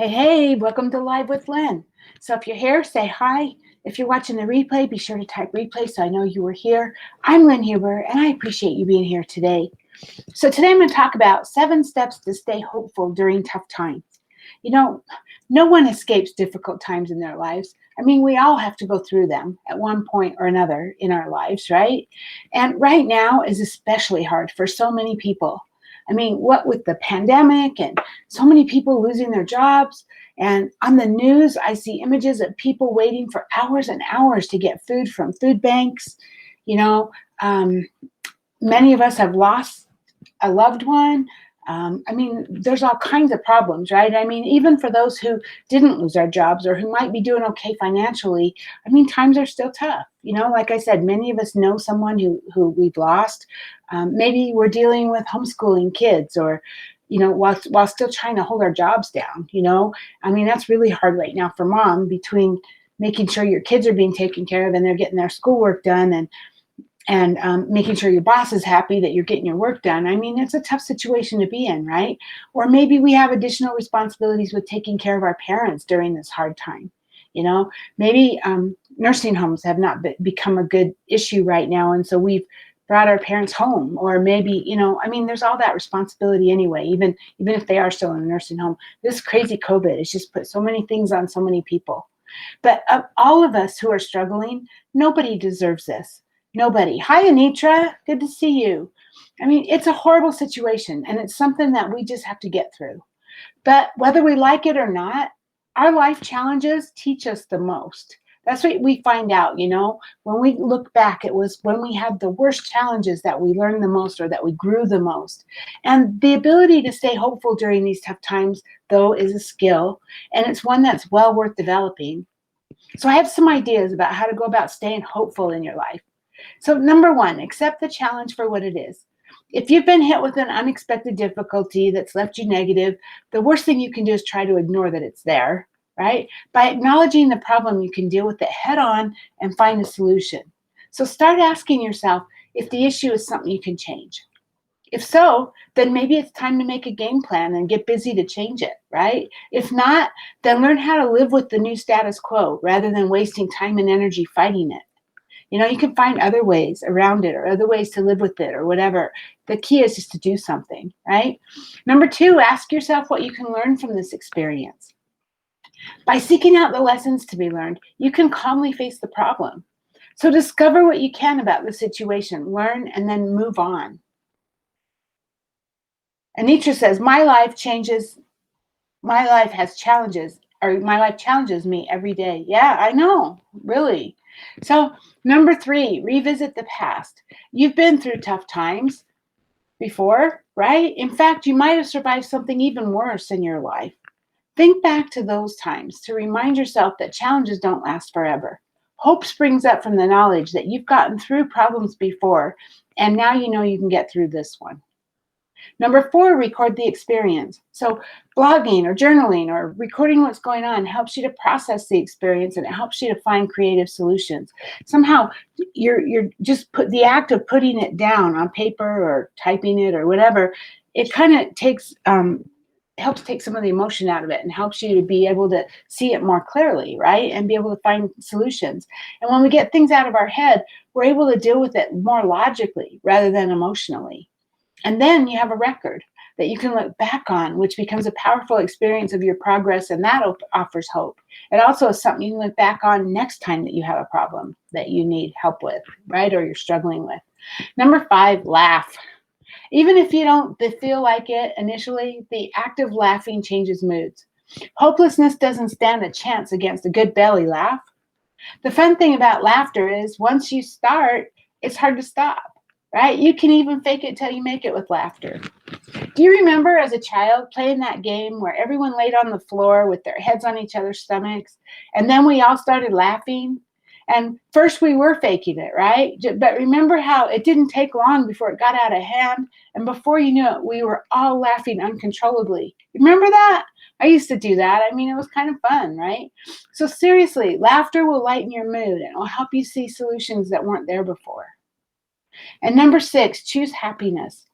Hey, welcome to Live with Lynn. So if you're here, say hi. If you're watching the replay, be sure to type replay so I know you were here. I'm Lynn Huber, and I appreciate you being here today. So today I'm going to talk about 7 steps to stay hopeful during tough times. You know, no one escapes difficult times in their lives. I mean, we all have to go through them at one point or another in our lives, right? And right now is especially hard for so many people. I mean, what with the pandemic and so many people losing their jobs, and on the news, I see images of people waiting for hours and hours to get food from food banks. You know, um, Many of us have lost a loved one. I mean, there's all kinds of problems, right? I mean, even for those who didn't lose their jobs or who might be doing okay financially, I mean, times are still tough. Like I said, many of us know someone who we've lost. Maybe we're dealing with homeschooling kids or, while still trying to hold our jobs down. I mean, that's really hard right now for mom between making sure your kids are being taken care of and they're getting their schoolwork done and making sure your boss is happy that you're getting your work done. I mean, it's a tough situation to be in, right? Or maybe we have additional responsibilities with taking care of our parents during this hard time. Maybe nursing homes have not become a good issue right now, and so we've brought our parents home. Or maybe, I mean, there's all that responsibility anyway, even if they are still in a nursing home. This crazy COVID has just put so many things on so many people. But of all of us who are struggling, nobody deserves this. Nobody. Hi, Anitra. Good to see you. I mean, it's a horrible situation, and it's something that we just have to get through. But whether we like it or not, our life challenges teach us the most. That's what we find out, when we look back, it was when we had the worst challenges that we learned the most or that we grew the most. And the ability to stay hopeful during these tough times, though, is a skill, and it's one that's well worth developing. So I have some ideas about how to go about staying hopeful in your life. So number 1, accept the challenge for what it is. If you've been hit with an unexpected difficulty that's left you negative, the worst thing you can do is try to ignore that it's there, right? By acknowledging the problem, you can deal with it head on and find a solution. So start asking yourself if the issue is something you can change. If so, then maybe it's time to make a game plan and get busy to change it, right? If not, then learn how to live with the new status quo rather than wasting time and energy fighting it. You can find other ways around it or other ways to live with it or whatever. The key is just to do something, right? Number 2, ask yourself what you can learn from this experience. By seeking out the lessons to be learned, you can calmly face the problem. So discover what you can about the situation, learn, and then move on. Anitra says, my life has challenges, or my life challenges me every day. Yeah, I know, really. So number 3, revisit the past. You've been through tough times before, right? In fact, you might have survived something even worse in your life. Think back to those times to remind yourself that challenges don't last forever. Hope springs up from the knowledge that you've gotten through problems before, and now you know you can get through this one. Number 4, record the experience. So blogging or journaling or recording what's going on helps you to process the experience, and it helps you to find creative solutions. Somehow you're just put the act of putting it down on paper or typing it or whatever, it kind of helps take some of the emotion out of it and helps you to be able to see it more clearly, right? And be able to find solutions. And when we get things out of our head, we're able to deal with it more logically rather than emotionally. And then you have a record that you can look back on, which becomes a powerful experience of your progress, and that offers hope. It also is something you can look back on next time that you have a problem that you need help with, right? Or you're struggling with. Number 5, laugh. Even if you don't feel like it initially, the act of laughing changes moods. Hopelessness doesn't stand a chance against a good belly laugh. The fun thing about laughter is once you start, it's hard to stop. Right? You can even fake it till you make it with laughter. Do you remember as a child playing that game where everyone laid on the floor with their heads on each other's stomachs, and then we all started laughing? And first we were faking it, right? But remember how it didn't take long before it got out of hand, and before you knew it, we were all laughing uncontrollably. Remember that? I used to do that. I mean, it was kind of fun, right? So seriously, laughter will lighten your mood and it will help you see solutions that weren't there before. And number 6, choose happiness.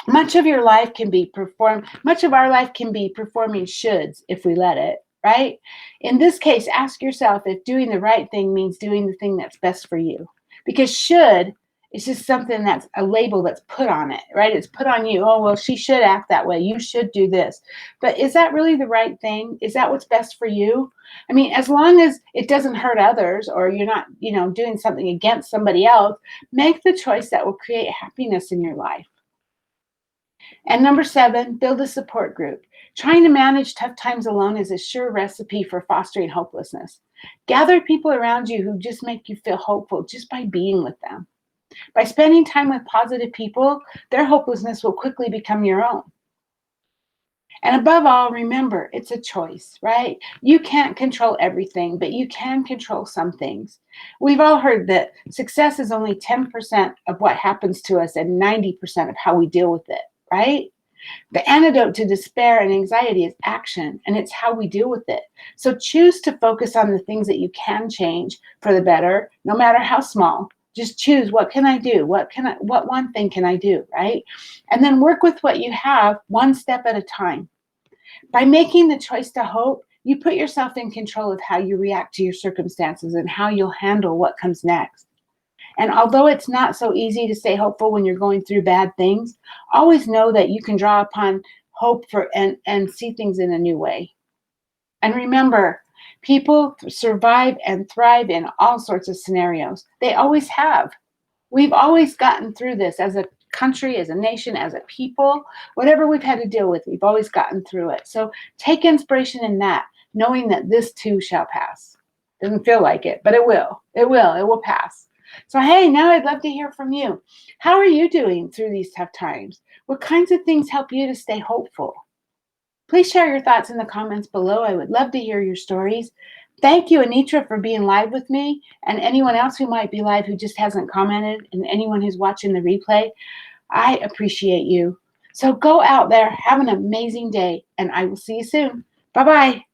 Much of your life can be performed, much of our life can be performing shoulds if we let it, right? In this case, ask yourself if doing the right thing means doing the thing that's best for you. Because should is just something that's a label that's put on it, right? It's put on you. Oh, well, she should act that way. You should do this. But is that really the right thing? Is that what's best for you? I mean, as long as it doesn't hurt others or you're not, doing something against somebody else, make the choice that will create happiness in your life. And number 7, build a support group. Trying to manage tough times alone is a sure recipe for fostering hopelessness. Gather people around you who just make you feel hopeful just by being with them. By spending time with positive people, their hopelessness will quickly become your own. And above all, remember, it's a choice, right? You can't control everything, but you can control some things. We've all heard that success is only 10% of what happens to us and 90% of how we deal with it, right? The antidote to despair and anxiety is action, and it's how we deal with it. So choose to focus on the things that you can change for the better, no matter how small. Just choose, what can I do? What one thing can I do, right? And then work with what you have one step at a time. By making the choice to hope, you put yourself in control of how you react to your circumstances and how you'll handle what comes next. And although it's not so easy to stay hopeful when you're going through bad things, always know that you can draw upon hope and see things in a new way. And remember, people survive and thrive in all sorts of scenarios. They always have. We've always gotten through this as a country, as a nation, as a people. Whatever we've had to deal with, we've always gotten through it. So take inspiration in that, knowing that this too shall pass. Doesn't feel like it, but it will. It will. It will pass. So, hey, now I'd love to hear from you. How are you doing through these tough times? What kinds of things help you to stay hopeful? Please share your thoughts in the comments below. I would love to hear your stories. Thank you, Anitra, for being live with me, and anyone else who might be live who just hasn't commented, and anyone who's watching the replay. I appreciate you. So go out there, have an amazing day, and I will see you soon. Bye-bye.